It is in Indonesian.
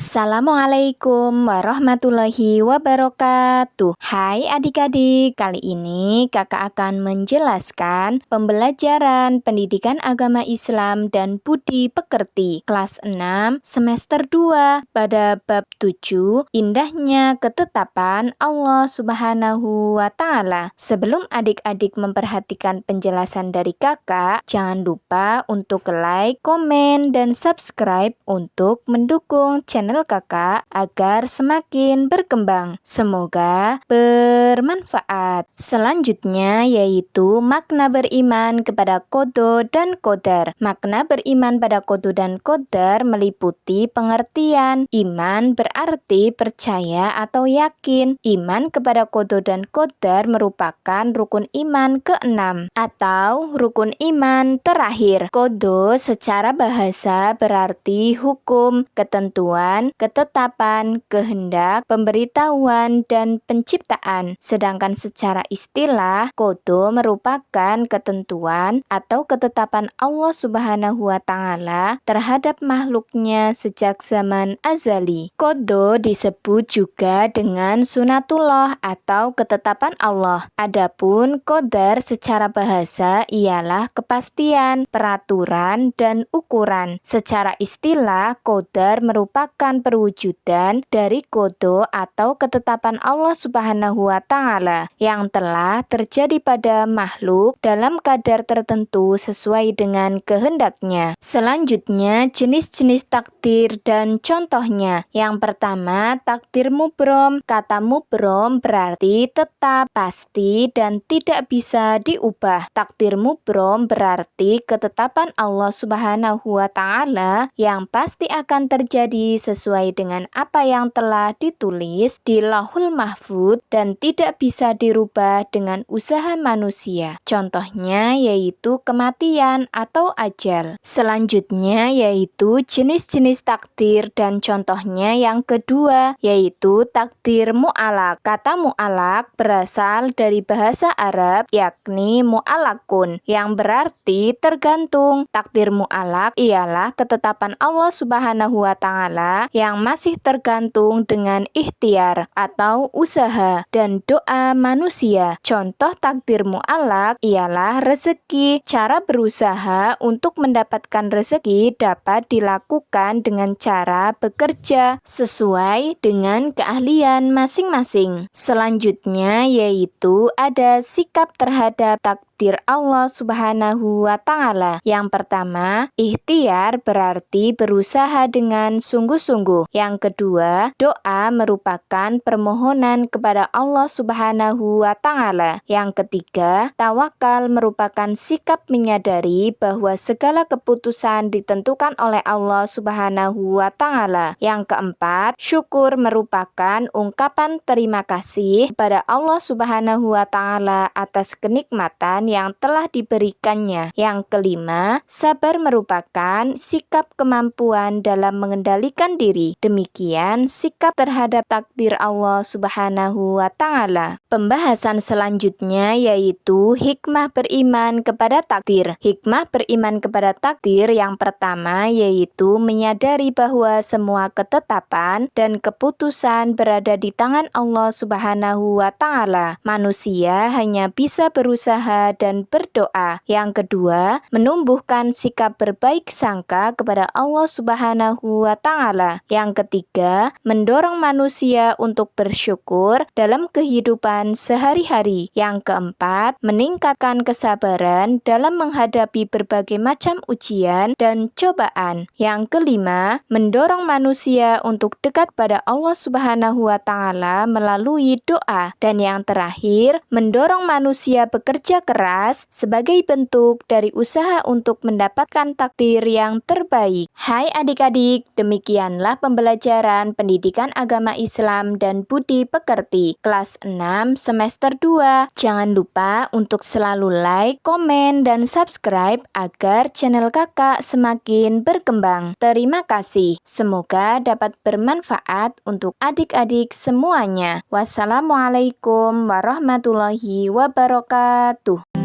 Assalamualaikum warahmatullahi wabarakatuh. Hai adik-adik, kali ini kakak akan menjelaskan pembelajaran pendidikan agama Islam dan budi pekerti kelas 6 semester 2 pada bab 7 indahnya ketetapan Allah Subhanahu wa Ta'ala. Sebelum adik-adik memperhatikan penjelasan dari kakak, jangan lupa untuk like, komen, dan subscribe untuk mendukung channel kakak agar semakin berkembang. Semoga bermanfaat. Selanjutnya yaitu makna beriman kepada qada dan qadar. Makna beriman pada qada dan qadar meliputi pengertian iman berarti percaya atau yakin. Iman kepada qada dan qadar merupakan rukun iman ke-6 atau rukun iman terakhir. Qada secara bahasa berarti hukum, ketentuan, ketetapan, kehendak, pemberitahuan, dan penciptaan. Sedangkan secara istilah, qada merupakan ketentuan atau ketetapan Allah Subhanahu wa Ta'ala terhadap makhluknya sejak zaman azali. Qada disebut juga dengan sunatullah atau ketetapan Allah. Adapun qadar secara bahasa ialah kepastian, peraturan, dan ukuran. Secara istilah, qadar merupakan perwujudan dari qada atau ketetapan Allah Subhanahu wa Ta'ala yang telah terjadi pada makhluk dalam kadar tertentu sesuai dengan kehendaknya. Selanjutnya, jenis-jenis takdir dan contohnya. Yang pertama, takdir mubrom. Kata mubrom berarti tetap, pasti, dan tidak bisa diubah. Takdir mubrom berarti ketetapan Allah Subhanahu wa Ta'ala yang pasti akan terjadi sesuai dengan apa yang telah ditulis di Lauhul Mahfudz dan tidak bisa dirubah dengan usaha manusia. Contohnya yaitu kematian atau ajal. Selanjutnya yaitu jenis-jenis takdir dan contohnya yang kedua yaitu takdir mu'alaq. Kata mu'alaq berasal dari bahasa Arab yakni mu'alakun yang berarti tergantung. Takdir mu'alaq ialah ketetapan Allah Subhanahu wa Ta'ala yang masih tergantung dengan ikhtiar atau usaha dan doa manusia. Contoh takdir mu'alaq ialah rezeki. Cara berusaha untuk mendapatkan rezeki dapat dilakukan dengan cara bekerja sesuai dengan keahlian masing-masing. Selanjutnya yaitu ada sikap terhadap takdir Allah Subhanahu wa Ta'ala. Yang pertama, ikhtiar berarti berusaha dengan sungguh-sungguh. Yang kedua, doa merupakan permohonan kepada Allah Subhanahu wa Ta'ala. Yang ketiga, tawakal merupakan sikap menyadari bahwa segala keputusan ditentukan oleh Allah Subhanahu wa Ta'ala. Yang keempat, syukur merupakan ungkapan terima kasih kepada Allah Subhanahu wa Ta'ala atas kenikmatan yang telah diberikannya. Yang kelima, sabar merupakan sikap kemampuan dalam mengendalikan diri. Demikian sikap terhadap takdir Allah Subhanahu wa Ta'ala. Pembahasan selanjutnya yaitu hikmah beriman kepada takdir. Hikmah beriman kepada takdir yang pertama yaitu menyadari bahwa semua ketetapan dan keputusan berada di tangan Allah Subhanahu wa Ta'ala. Manusia hanya bisa berusaha dan berdoa. Yang kedua, menumbuhkan sikap berbaik sangka kepada Allah Subhanahu wa Ta'ala. Yang ketiga, mendorong manusia untuk bersyukur dalam kehidupan sehari-hari. Yang keempat, meningkatkan kesabaran dalam menghadapi berbagai macam ujian dan cobaan. Yang kelima, mendorong manusia untuk dekat pada Allah Subhanahu wa Ta'ala melalui doa. Dan yang terakhir, mendorong manusia bekerja keras sebagai bentuk dari usaha untuk mendapatkan takdir yang terbaik. Hai adik-adik, demikianlah pembelajaran pendidikan agama Islam dan budi pekerti kelas 6 semester 2. Jangan lupa untuk selalu like, komen, dan subscribe agar channel kakak semakin berkembang. Terima kasih. Semoga dapat bermanfaat untuk adik-adik semuanya. Wassalamualaikum warahmatullahi wabarakatuh.